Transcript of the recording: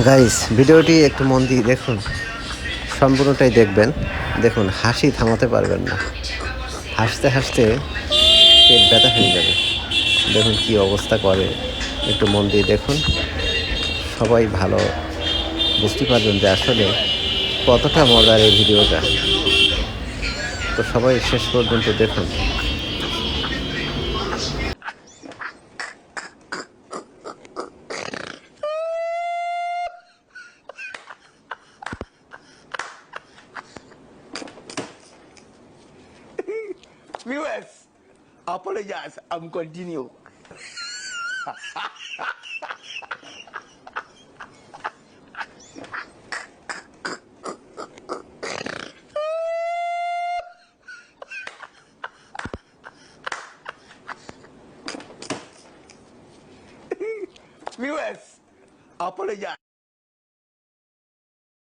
Guys, ভিডিওটি একটু মন দিয়ে দেখুন, সম্পূর্ণটাই দেখবেন। দেখুন, হাসি থামাতে পারবেন না, হাসতে হাসতে পেট ব্যথা হয়ে যাবে। দেখুন কি অবস্থা করে, একটু মন দিয়ে দেখুন, সবাই ভালো বুঝতে পারবেন যে আসলে কতটা মজার এই ভিডিওটা। তো সবাই শেষ পর্যন্ত দেখুন। Viewers, apologize. I'm continue. Viewers, apologize.